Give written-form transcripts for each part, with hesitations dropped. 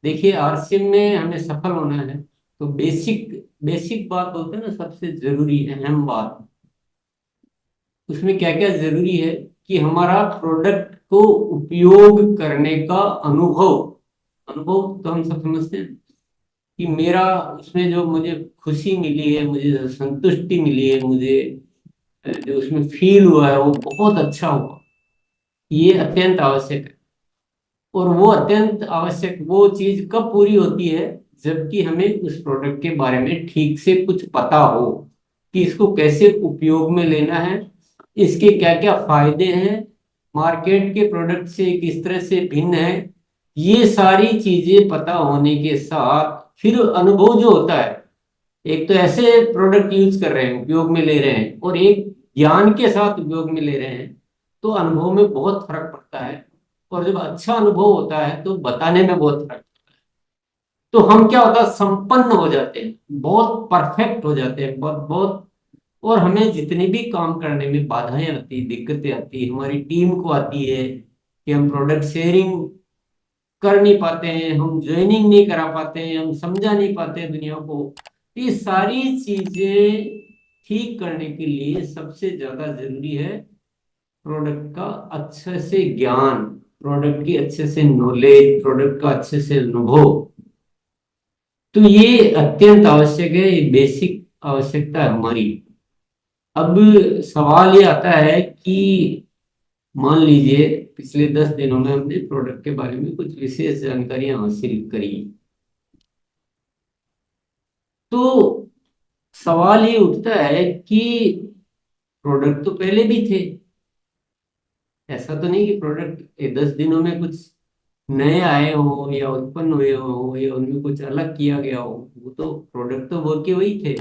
देखिए, आरसीएम में हमें सफल होना है तो बेसिक बेसिक बात बोलते हैं ना, सबसे जरूरी अहम बात उसमें क्या क्या जरूरी है कि हमारा प्रोडक्ट को उपयोग करने का अनुभव। अनुभव तो हम सब समझते हैं कि मेरा उसमें जो मुझे खुशी मिली है, मुझे जो संतुष्टि मिली है, मुझे जो उसमें फील हुआ है वो बहुत अच्छा हुआ। ये अत्यंत आवश्यक है। और वो अत्यंत आवश्यक वो चीज कब पूरी होती है, जबकि हमें उस प्रोडक्ट के बारे में ठीक से कुछ पता हो कि इसको कैसे उपयोग में लेना है, इसके क्या क्या फायदे हैं, मार्केट के प्रोडक्ट से किस तरह से भिन्न है। ये सारी चीजें पता होने के साथ फिर अनुभव जो होता है, एक तो ऐसे प्रोडक्ट यूज कर रहे हैं, उपयोग में ले रहे हैं, और एक ज्ञान के साथ उपयोग में ले रहे हैं, तो अनुभव में बहुत फर्क पड़ता है। और जब अच्छा अनुभव होता है तो बताने में बहुत फर्क। तो हम क्या होता है, संपन्न हो जाते हैं, बहुत परफेक्ट हो जाते हैं, बहुत बहुत। और हमें जितने भी काम करने में बाधाएं आती, दिक्कतें आती, हमारी टीम को आती है कि हम प्रोडक्ट शेयरिंग कर नहीं पाते हैं, हम ज्वाइनिंग नहीं करा पाते हैं, हम समझा नहीं पाते हैं दुनिया को। ये सारी चीजें ठीक करने के लिए सबसे ज्यादा जरूरी है प्रोडक्ट का अच्छे से ज्ञान, प्रोडक्ट की अच्छे से नॉलेज, प्रोडक्ट का अच्छे से अनुभव। तो ये अत्यंत आवश्यक है, ये बेसिक आवश्यकता है हमारी। अब सवाल ये आता है कि मान लीजिए पिछले 10 दिनों में हमने प्रोडक्ट के बारे में कुछ विशेष जानकारियां हासिल करी, तो सवाल ये उठता है कि प्रोडक्ट तो पहले भी थे। ऐसा तो नहीं कि प्रोडक्ट 10 दिनों में कुछ नए आए हो या उत्पन्न हुए हो या उनमें कुछ अलग किया गया हो। वो तो प्रोडक्ट तो वो के वही थे,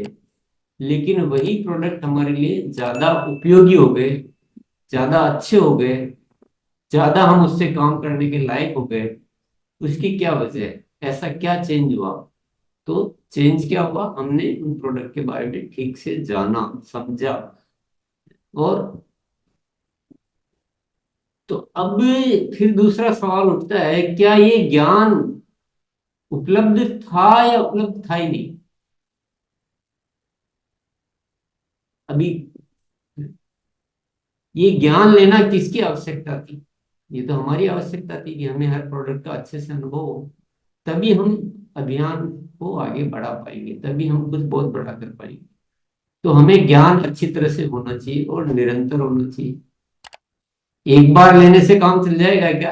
लेकिन वही प्रोडक्ट हमारे लिए ज्यादा उपयोगी हो गए, ज्यादा अच्छे हो गए, ज्यादा हम उससे काम करने के लायक हो गए। उसकी क्या वजह है, ऐसा क्या चेंज हुआ? तो चेंज क्या हुआ, हमने उन प्रोडक्ट के बारे में ठीक से जाना, समझा। और तो अब फिर दूसरा सवाल उठता है, क्या ये ज्ञान उपलब्ध था या उपलब्ध था ही नहीं? अभी ये ज्ञान लेना किसकी आवश्यकता थी? ये तो हमारी आवश्यकता थी कि हमें हर प्रोडक्ट का अच्छे से अनुभव हो, तभी हम अभियान को आगे बढ़ा पाएंगे, तभी हम कुछ बहुत बड़ा कर पाएंगे। तो हमें ज्ञान अच्छी तरह से होना चाहिए और निरंतर होना चाहिए। एक बार लेने से काम चल जाएगा क्या?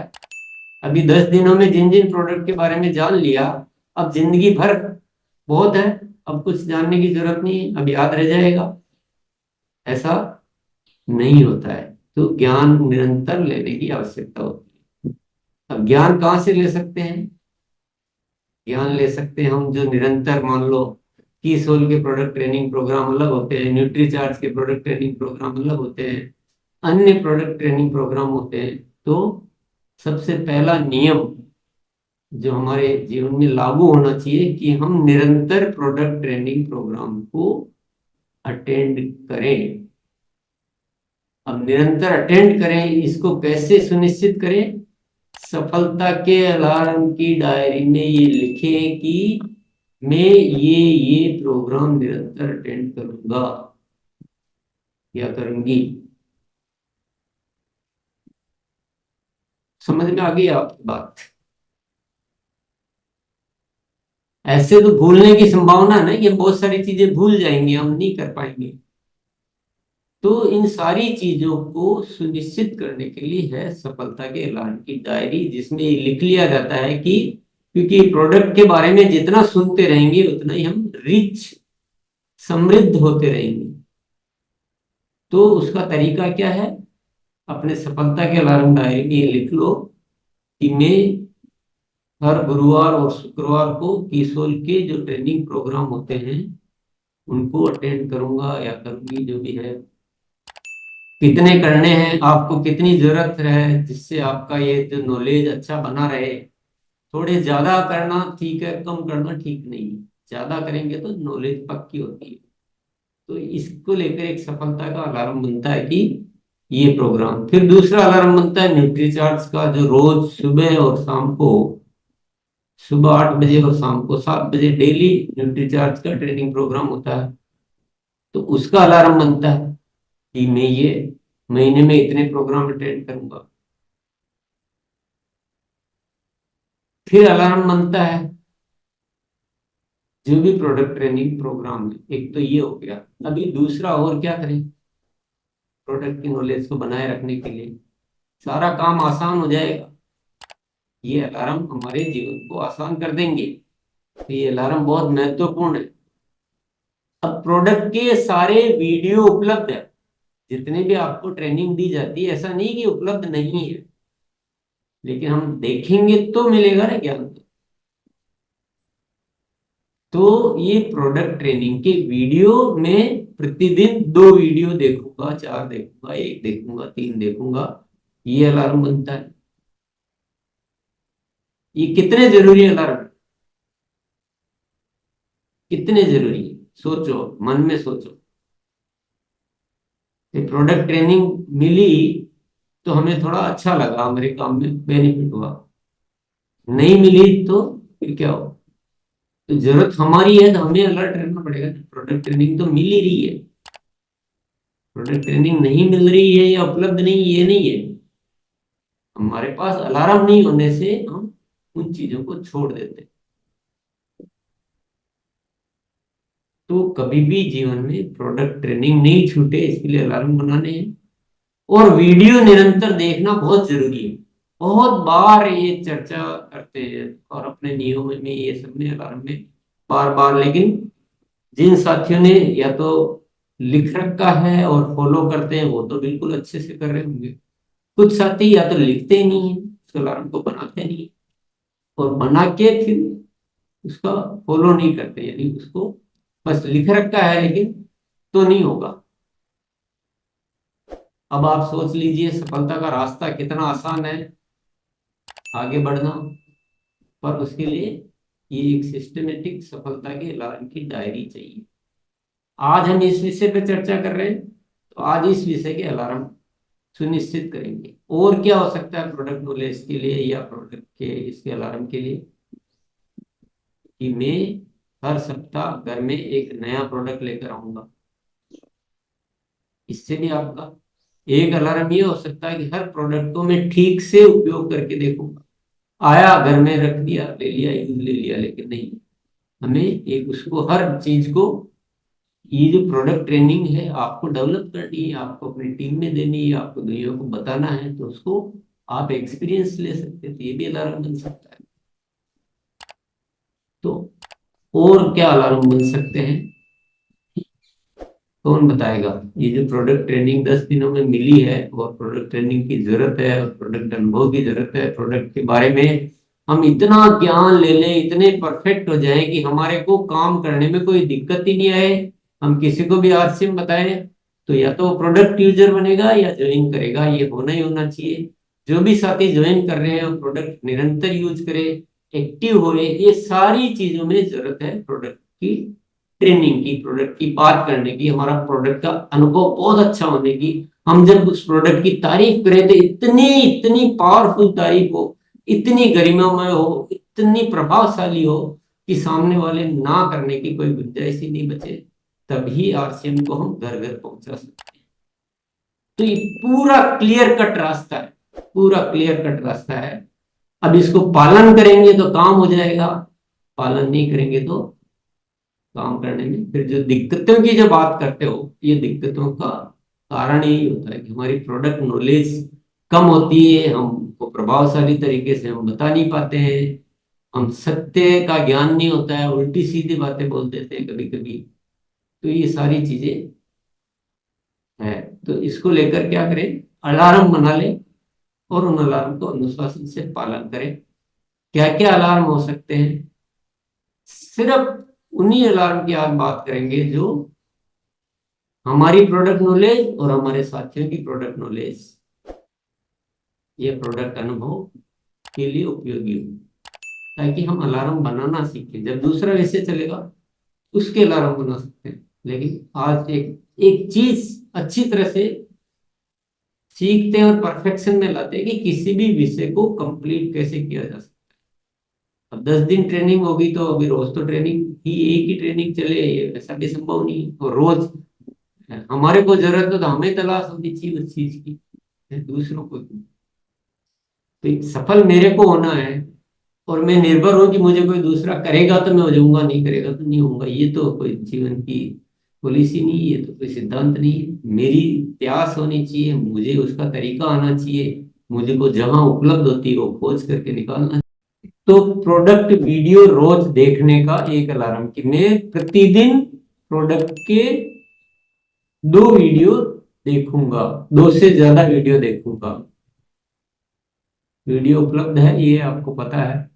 अभी 10 दिनों में जिन जिन प्रोडक्ट के बारे में जान लिया, अब जिंदगी भर बहुत है, अब कुछ जानने की जरूरत नहीं है, अब याद रह जाएगा? ऐसा नहीं होता है। तो ज्ञान निरंतर लेने की आवश्यकता होती है। अब ज्ञान कहाँ से ले सकते हैं? ज्ञान ले सकते हैं हम जो निरंतर, मान लो की सोल के प्रोडक्ट ट्रेनिंग प्रोग्राम अलग होते हैं, न्यूट्री चार्ज के प्रोडक्ट ट्रेनिंग प्रोग्राम अलग होते हैं, अन्य प्रोडक्ट ट्रेनिंग प्रोग्राम होते हैं। तो सबसे पहला नियम जो हमारे जीवन में लागू होना चाहिए कि हम निरंतर प्रोडक्ट ट्रेनिंग प्रोग्राम को अटेंड करें। अब निरंतर अटेंड करें, इसको कैसे सुनिश्चित करें? सफलता के अलार्म की डायरी में ये लिखें कि मैं ये प्रोग्राम निरंतर अटेंड करूंगा या करूंगी। समझ में आ गई आपकी बात? ऐसे तो भूलने की संभावना है ना कि हम बहुत सारी चीजें भूल जाएंगे, हम नहीं कर पाएंगे। तो इन सारी चीजों को सुनिश्चित करने के लिए है सफलता के ऐलान की डायरी, जिसमें ये लिख लिया जाता है कि क्योंकि प्रोडक्ट के बारे में जितना सुनते रहेंगे उतना ही हम रिच, समृद्ध होते रहेंगे। तो उसका तरीका क्या है? अपने सफलता के अलार्म डायरी में ये लिख लो कि मैं हर गुरुवार और शुक्रवार को किसोल के जो ट्रेनिंग प्रोग्राम होते हैं उनको अटेंड करूंगा या करूंगी, जो भी है। कितने करने हैं, आपको कितनी जरूरत है, जिससे आपका ये जो नॉलेज अच्छा बना रहे। थोड़े ज्यादा करना ठीक है, कम करना ठीक नहीं है। ज्यादा करेंगे तो नॉलेज पक्की होती है। तो इसको लेकर एक सफलता का अलार्म बनता है कि ये प्रोग्राम। फिर दूसरा अलार्म बनता है न्यूट्री चार्ट्स का, जो रोज सुबह और शाम को सुबह 8 बजे और शाम को 7 बजे डेली न्यूट्रीचार्ज का ट्रेनिंग प्रोग्राम होता है। तो उसका अलार्म बनता है कि मैं ये महीने में इतने प्रोग्राम अटेंड करूंगा। फिर अलार्म बनता है जो भी प्रोडक्ट ट्रेनिंग प्रोग्राम है। एक तो ये हो गया। अभी दूसरा और क्या करें प्रोडक्ट की नॉलेज को बनाए रखने के लिए, सारा काम आसान हो जाएगा। ये अलार्म हमारे जीवन को आसान कर देंगे। तो ये अलार्म बहुत महत्वपूर्ण है। अब प्रोडक्ट के सारे वीडियो उपलब्ध है, जितने भी आपको ट्रेनिंग दी जाती है, ऐसा नहीं कि उपलब्ध नहीं है, लेकिन हम देखेंगे तो मिलेगा ना ज्ञान। तो ये प्रोडक्ट ट्रेनिंग के वीडियो में प्रतिदिन 2 वीडियो देखूंगा, 4 देखूंगा, 1 देखूंगा, 3 देखूंगा, ये अलार्म बनता है। ये कितने जरूरी अलार्म, कितने जरूरी है, सोचो, मन में सोचो। कि प्रोडक्ट ट्रेनिंग मिली तो हमें थोड़ा अच्छा लगा, हमारे काम में बेनिफिट हुआ। नहीं मिली तो फिर क्या हो। तो जरूरत हमारी है तो हमें अलर्ट रहना पड़ेगा। प्रोडक्ट ट्रेनिंग तो मिल ही रही है, प्रोडक्ट ट्रेनिंग नहीं मिल रही है या उपलब्ध नहीं, ये नहीं है। हमारे पास अलार्म नहीं होने से हम उन चीजों को छोड़ देते हैं। तो कभी भी जीवन में प्रोडक्ट ट्रेनिंग नहीं छूटे, इसके लिए अलार्म बनाने हैं। और वीडियो निरंतर देखना बहुत जरूरी है। बहुत बार ये चर्चा करते हैं और अपने नियमों में ये सब में अलार्म में बार बार, लेकिन जिन साथियों ने या तो लिख रखा है और फॉलो करते हैं वो तो बिल्कुल अच्छे से कर रहे होंगे। कुछ साथी या तो लिखते ही नहीं है, उस अलार्म को बनाते नहीं है, और बना के फिर उसका फॉलो नहीं करते, यानी उसको बस लिख रखा है लेकिन तो नहीं होगा। अब आप सोच लीजिए सफलता का रास्ता कितना आसान है आगे बढ़ना, पर उसके लिए ये एक सिस्टमेटिक सफलता के अलार्म की डायरी चाहिए। आज हम इस विषय पे चर्चा कर रहे हैं, तो आज इस विषय के अलार्म सुनिश्चित करेंगे। और क्या हो सकता है प्रोडक्ट नॉलेज के लिए या प्रोडक्ट के इसके अलार्म के लिए, कि मैं हर सप्ताह घर में एक नया प्रोडक्ट लेकर आऊंगा। इससे भी आपका एक अलार्म ये हो सकता है कि हर प्रोडक्ट को मैं ठीक से उपयोग करके देखूंगा। आया घर में रख दिया, ले लिया, यूज ले लिया, लेकिन नहीं, हमें एक उसको हर चीज को, ये जो प्रोडक्ट ट्रेनिंग है आपको डेवलप करनी है, आपको अपनी टीम में देनी है, आपको दुनिया को बताना है, तो उसको आप एक्सपीरियंस ले सकते हैं। तो ये भी अलार्म बन सकता है। तो और क्या अलार्म बन सकते हैं, कौन बताएगा। ये जो प्रोडक्ट ट्रेनिंग 10 दिनों में मिली है और प्रोडक्ट ट्रेनिंग की जरूरत है और प्रोडक्ट अनुभव की जरूरत है, प्रोडक्ट के बारे में हम इतना ज्ञान ले लें, इतने परफेक्ट हो जाए कि हमारे को काम करने में कोई दिक्कत ही नहीं आए। हम किसी को भी आरसीएम बताएं तो या तो प्रोडक्ट यूजर बनेगा या ज्वाइन करेगा, ये होना ही होना चाहिए। जो भी साथी ज्वाइन कर रहे हैं प्रोडक्ट निरंतर यूज करे, एक्टिव होए, ये सारी चीजों में जरूरत है प्रोडक्ट की ट्रेनिंग की, प्रोडक्ट की बात करने की, हमारा प्रोडक्ट का अनुभव बहुत अच्छा होने की। हम जब उस प्रोडक्ट की तारीफ करें तो इतनी इतनी पावरफुल तारीफ हो, इतनी गरिमामय हो, इतनी प्रभावशाली हो कि सामने वाले ना करने की कोई गुंजाइश ही नहीं बचे। तभी आरसीएम को हम घर घर पहुंचा सकते हैं। तो ये पूरा क्लियर कट रास्ता है, पूरा क्लियर कट रास्ता है। अब इसको पालन करेंगे तो काम हो जाएगा, पालन नहीं करेंगे तो काम करने में फिर जो दिक्कतों की जो बात करते हो, ये दिक्कतों का कारण यही होता है कि हमारी प्रोडक्ट नॉलेज कम होती है, हमको प्रभावशाली तरीके से हम बता नहीं पाते हैं, हम सत्य का ज्ञान नहीं होता है, उल्टी सीधी बातें बोल देते हैं कभी कभी। तो ये सारी चीजें है। तो इसको लेकर क्या करें, अलार्म बना लें और उन अलार्म को अनुशासन से पालन करें। क्या क्या अलार्म हो सकते हैं, सिर्फ उन्हीं अलार्म की आज बात करेंगे जो हमारी प्रोडक्ट नॉलेज और हमारे साथियों की प्रोडक्ट नॉलेज ये प्रोडक्ट अनुभव के लिए उपयोगी हो, ताकि हम अलार्म बनाना सीखें। जब दूसरा विषय चलेगा उसके अलार्म बना सकते हैं, लेकिन आज एक एक चीज अच्छी तरह से सीखते हैं और परफेक्शन में लाते हैं कि किसी भी विषय को कंप्लीट कैसे किया जा सकता अब 10 दिन ट्रेनिंग होगी तो अभी रोज तो ट्रेनिंग ही, एक ही ट्रेनिंग चले, ऐसा भी संभव नहीं है। और रोज हमारे को जरूरत है तो हमें तलाश होनी चाहिए उस चीज की, दूसरों को क्यों? तो एक सफल मेरे को होना है, और मैं निर्भर हूं कि मुझे कोई दूसरा करेगा तो मैं हो जाऊंगा, नहीं करेगा तो नहीं होऊंगा। ये तो कोई जीवन की पॉलिसी नहीं है, ये तो कोई सिद्धांत नहीं है। मेरी प्यास होनी चाहिए, मुझे उसका तरीका आना चाहिए, मुझे को जहां उपलब्ध होती है वो खोज करके निकालना। तो प्रोडक्ट वीडियो रोज देखने का एक अलार्म, कि मैं प्रतिदिन प्रोडक्ट के 2 वीडियो देखूंगा, 2 से ज्यादा वीडियो देखूंगा। वीडियो उपलब्ध है, ये आपको पता है।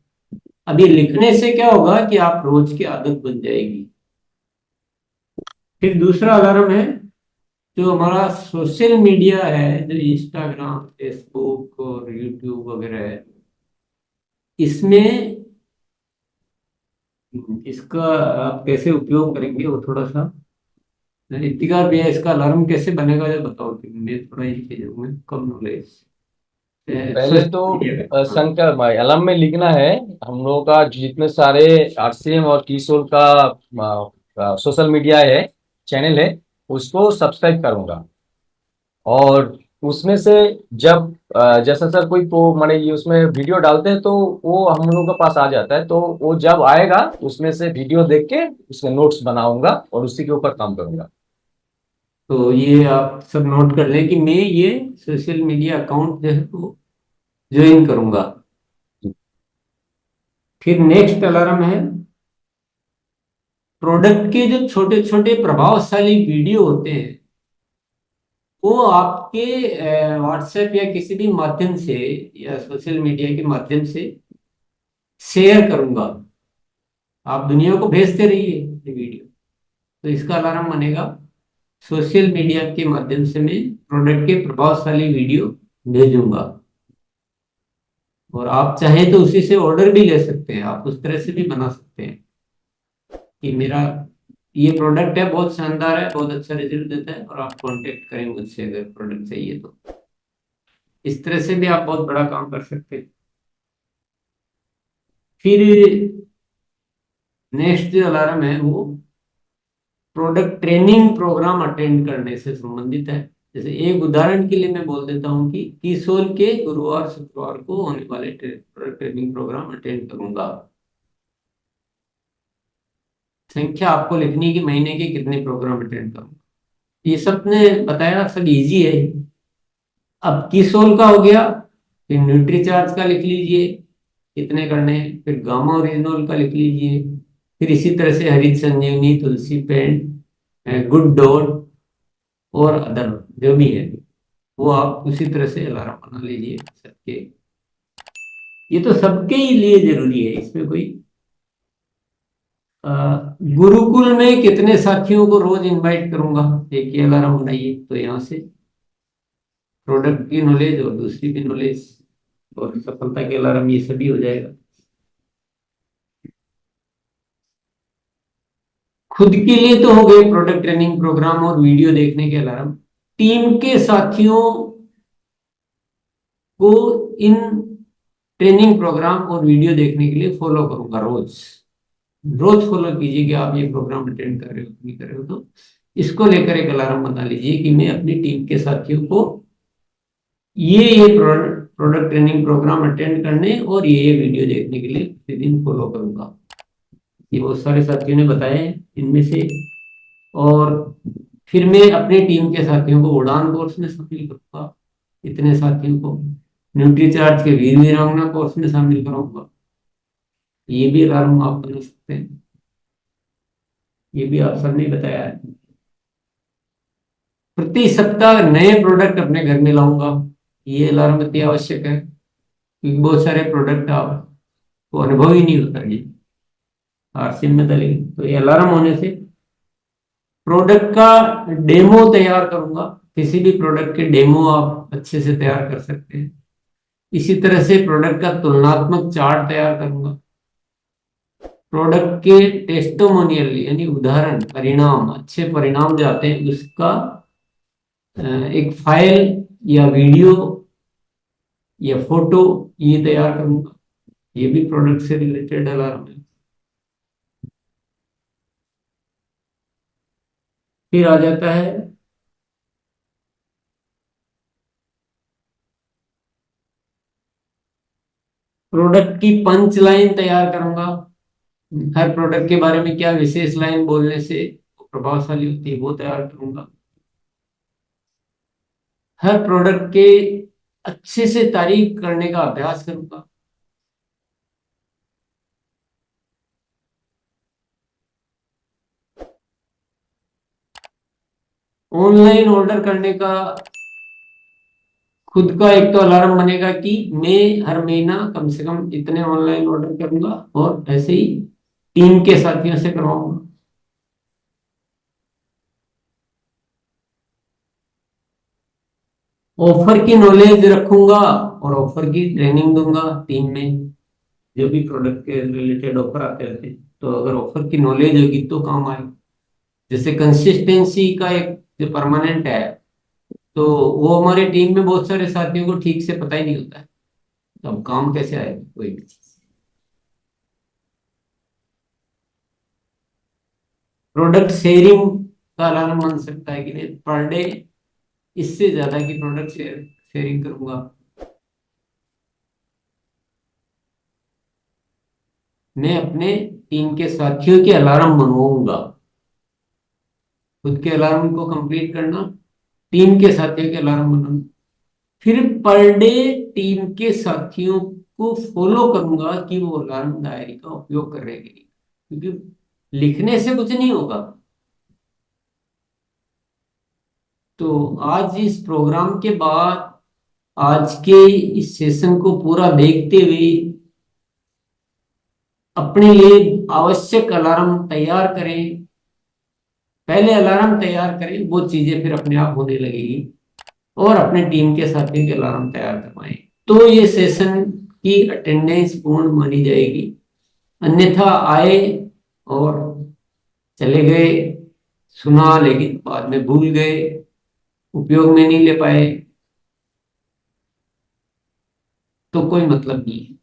अब ये लिखने से क्या होगा कि आप रोज की आदत बन जाएगी। फिर दूसरा अलार्म है, जो हमारा सोशल मीडिया है, जो इंस्टाग्राम, फेसबुक और यूट्यूब वगैरह है, इसमें इसका आप कैसे उपयोग करेंगे वो थोड़ा सा, इत्तिकार भैया इसका अलार्म कैसे बनेगा जो बताओ, कि मैं थोड़ा इन चीजों में कम नॉलेज। पहले सोशल तो मीडिया का, हाँ। शंकर भाई अलम में लिखना है। हम लोगों का जितने सारे आरसीएम और किशोर का सोशल मीडिया है, चैनल है, उसको सब्सक्राइब करूंगा। और उसमें से जब जैसा सर कोई तो माने ये उसमें वीडियो डालते हैं तो वो हम लोगों के पास आ जाता है, तो वो जब आएगा उसमें से वीडियो देख के उसमें नोट्स बनाऊंगा और उसी के ऊपर काम करूंगा। तो ये आप सब नोट कर लें कि मैं ये सोशल मीडिया अकाउंट जो है वो ज्वाइन करूंगा। फिर नेक्स्ट अलार्म है, प्रोडक्ट के जो छोटे छोटे प्रभावशाली वीडियो होते हैं वो आपके व्हाट्सएप या किसी भी माध्यम से, या सोशल मीडिया के माध्यम से शेयर करूंगा। आप दुनिया को भेजते रहिए ये वीडियो। तो इसका अलार्म बनेगा, सोशल मीडिया के माध्यम से मैं प्रोडक्ट के प्रभावशाली वीडियो भेजूंगा। और आप चाहें तो उसी से ऑर्डर भी ले सकते हैं, आप उस तरह से भी बना सकते हैं कि मेरा ये प्रोडक्ट है, बहुत शानदार है, बहुत अच्छा रिजल्ट देता है, और आप कांटेक्ट करें मुझसे अगर प्रोडक्ट चाहिए तो। इस तरह से भी आप बहुत बड़ा काम कर सकते हैं। फिर नेक्स्ट जो अलार्म है वो प्रोडक्ट ट्रेनिंग प्रोग्राम अटेंड करने से संबंधित है। जैसे एक उदाहरण के लिए मैं बोल देता हूँ कि किशोर के गुरुवार शुक्रवार को होने वाले प्रोडक्ट ट्रेनिंग प्रोग्राम अटेंड करूंगा। संख्या आपको लिखनी है कि महीने के कितने प्रोग्राम अटेंड करूंगा। ये सब ने बताया, सब इजी है। अब किसोल का हो गया, फिर न्यूट्री चार्ज का लिख लीजिए कितने करने हैं, फिर गामा ओरिजिनल का लिख लीजिए, फिर इसी तरह से हरित संजीवनी, तुलसी पेंट, गुड डॉट और अदर जो भी है वो आप उसी तरह से अलार्म बना लीजिए सबके। ये तो सबके ही लिए जरूरी है, इसमें कोई अ, गुरुकुल में कितने साथियों को रोज इनवाइट करूंगा, एक ही अलार्म बनाइए। तो यहाँ से प्रोडक्ट की नॉलेज और दूसरी भी नॉलेज और सफलता के अलार्म, ये सभी हो जाएगा। खुद के लिए तो हो गए प्रोडक्ट ट्रेनिंग प्रोग्राम और वीडियो देखने के अलार्म। टीम के साथियों को इन ट्रेनिंग प्रोग्राम और वीडियो देखने के लिए फॉलो करूंगा रोज। रोज फॉलो कीजिए कि आप ये प्रोग्राम अटेंड कर रहे हो नहीं कर रहे हो, तो इसको लेकर एक अलार्म बना लीजिए कि मैं अपनी टीम के साथियों को ये प्रोडक्ट ट्रेनिंग प्रोग्राम अटेंड करने और ये वीडियो देखने के लिए प्रतिदिन फॉलो करूंगा। ये बहुत सारे साथियों ने बताए हैं इनमें से। और फिर मैं अपने टीम के साथियों को उड़ान कोर्स में शामिल करूंगा, इतने साथियों को न्यूट्री चार्ज के वीर वीरांगना कोर्स में शामिल करूंगा। ये भी अलार्म आप बना सकते हैं, ये भी आप सबने बताया है। प्रति सप्ताह नए प्रोडक्ट अपने घर में लाऊंगा, ये अलार्म अति आवश्यक है, क्योंकि बहुत सारे प्रोडक्ट आपको अनुभव ही नहीं होता जी आरसीएम में डालेंगे। तो ये अलार्म होने से प्रोडक्ट का डेमो तैयार करूंगा, किसी भी प्रोडक्ट के डेमो आप अच्छे से तैयार कर सकते हैं। इसी तरह से प्रोडक्ट का तुलनात्मक चार्ट तैयार करूंगा। प्रोडक्ट के टेस्टोमोनियल यानी उदाहरण परिणाम, अच्छे परिणाम जो आते हैं उसका एक फाइल या वीडियो या फोटो ये तैयार करूंगा। ये भी प्रोडक्ट से रिलेटेड अलार्म है। फिर आ जाता है प्रोडक्ट की पंच लाइन तैयार करूंगा। हर प्रोडक्ट के बारे में क्या विशेष लाइन बोलने से प्रभावशाली होती है वो तैयार करूंगा। हर प्रोडक्ट के अच्छे से तारीफ करने का अभ्यास करूंगा। ऑनलाइन ऑर्डर करने का खुद का एक तो अलार्म बनेगा कि मैं हर महीना कम से कम इतने ऑनलाइन ऑर्डर करूंगा और ऐसे ही टीम के साथियों से करवाऊंगा। ऑफर की नॉलेज रखूंगा और ऑफर की ट्रेनिंग दूंगा टीम में। जो भी प्रोडक्ट के रिलेटेड ऑफर आते रहते हैं तो अगर ऑफर की नॉलेज होगी तो काम आएगा। जैसे कंसिस्टेंसी का एक जो परमानेंट है, तो वो हमारे टीम में बहुत सारे साथियों को ठीक से पता ही नहीं होता है। तो अब काम कैसे आएगा कोई भी चीज। प्रोडक्ट शेयरिंग का अलार्म बन सकता है कि नहीं, पर डे इससे ज्यादा की प्रोडक्ट शेयरिंग करूंगा। मैं अपने टीम के साथियों के अलार्म बनवाऊंगा। खुद के अलार्म को कंप्लीट करना, टीम के साथियों के अलार्म बनाना। फिर पर डे टीम के साथियों को फॉलो करूंगा कि वो अलार्म डायरी का उपयोग कर रहे हैं कि नहीं। क्योंकि लिखने से कुछ नहीं होगा। तो आज इस प्रोग्राम के बाद, आज के इस सेशन को पूरा देखते हुए अपने लिए आवश्यक अलार्म तैयार करें। पहले अलार्म तैयार करें, वो चीजें फिर अपने आप होने लगेगी। और अपने टीम के साथियों के अलार्म तैयार करवाएं तो ये सेशन की अटेंडेंस पूर्ण मानी जाएगी। अन्यथा आए और चले गए, सुना लेकिन बाद में भूल गए, उपयोग में नहीं ले पाए, तो कोई मतलब नहीं है।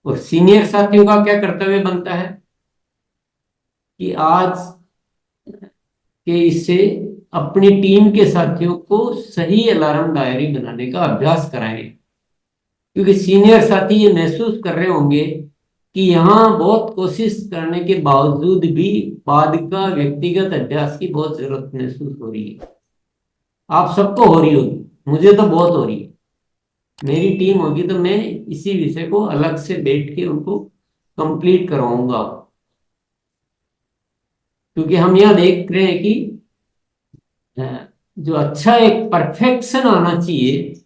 और सीनियर साथियों का क्या कर्तव्य बनता है कि आज के इससे अपनी टीम के साथियों को सही अलार्म डायरी बनाने का अभ्यास कराएं। क्योंकि सीनियर साथी ये महसूस कर रहे होंगे कि यहाँ बहुत कोशिश करने के बावजूद भी बाद का व्यक्तिगत अभ्यास की बहुत जरूरत महसूस हो रही है। आप सबको हो रही होगी, मुझे तो बहुत हो रही है। मेरी टीम होगी तो मैं इसी विषय को अलग से बैठ के उनको कंप्लीट करवाऊंगा। क्योंकि हम यहाँ देख रहे हैं कि अ, जो अच्छा एक परफेक्शन आना चाहिए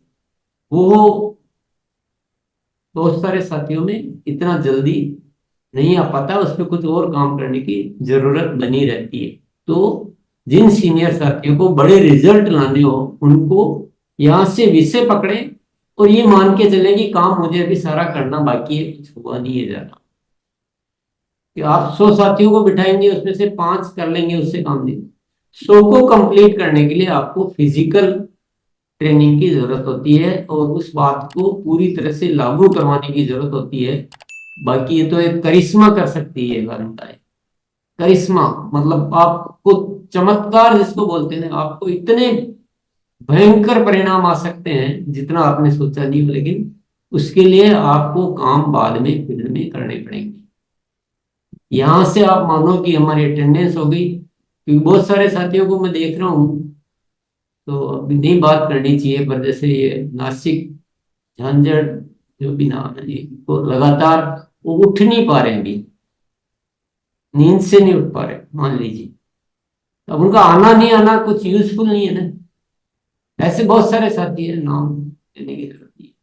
वो बहुत सारे साथियों में इतना जल्दी नहीं आ पाता। उस पर कुछ और काम करने की जरूरत बनी रहती है। तो जिन सीनियर साथियों को बड़े रिजल्ट लाने हो उनको यहाँ से विषय पकड़े और ये मान के चले कि काम मुझे अभी सारा करना बाकी है, कुछ हुआ नहीं है ज्यादा। कि आप 100 साथियों को बिठाएंगे उसमें से 5 कर लेंगे, उससे काम नहीं। 100 को कंप्लीट करने के लिए आपको फिजिकल ट्रेनिंग की जरूरत होती है और उस बात को पूरी तरह से लागू करवाने की जरूरत होती है। बाकी ये तो एक करिश्मा कर सकती है वारंटा है। करिश्मा मतलब आपको, चमत्कार जिसको बोलते हैं, आपको इतने भयंकर परिणाम आ सकते हैं जितना आपने सोचा नहीं हो, लेकिन उसके लिए आपको काम बाद में फील्ड में करने पड़ेंगे। यहां से आप मानो कि हमारी अटेंडेंस हो गई। क्योंकि बहुत सारे साथियों को मैं देख रहा हूँ, तो अभी नहीं बात करनी चाहिए पर जैसे ये नासिक, झांझड़, जो भी नाम है जी, वो लगातार वो उठ नहीं पा रहे हैं अभी, नींद से नहीं उठ पा रहे मान लीजिए। अब उनका आना नहीं आना कुछ यूजफुल नहीं है ना। ऐसे बहुत सारे साथी हैं, नाम लेने की जरूरत नहीं है।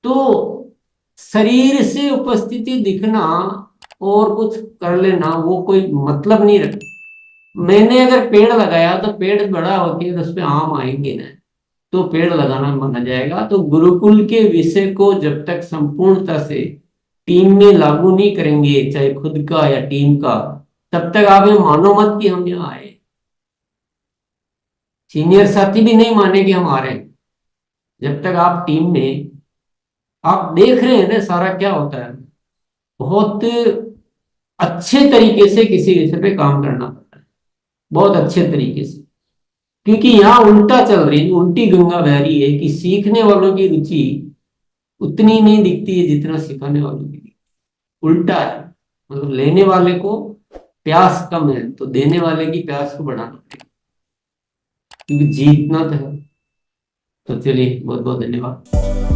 तो शरीर से उपस्थिति दिखना और कुछ कर लेना वो कोई मतलब नहीं रखता। मैंने अगर पेड़ लगाया तो पेड़ बड़ा होके तो उस पे आम आएंगे ना, तो पेड़ लगाना माना जाएगा। तो गुरुकुल के विषय को जब तक संपूर्णता से टीम में लागू नहीं करेंगे, चाहे खुद का या टीम का, तब तक आप ये मानो मत कि हम यहाँ आए। सीनियर साथी भी नहीं माने कि हम आ रहे हैं। जब तक आप टीम में आप देख रहे हैं ना सारा क्या होता है, बहुत अच्छे तरीके से किसी विषय पे काम करना पड़ता है, बहुत अच्छे तरीके से। क्योंकि यहाँ उल्टा चल रही है, उल्टी गंगा बह रही है कि सीखने वालों की रुचि उतनी नहीं दिखती है जितना सिखाने वालों की दिखती है। उल्टा है, मतलब लेने वाले को प्यास कम है तो देने वाले की प्यास को बढ़ाना पड़ेगा, क्योंकि जीतना तो है। तो चलिए, बहुत बहुत धन्यवाद।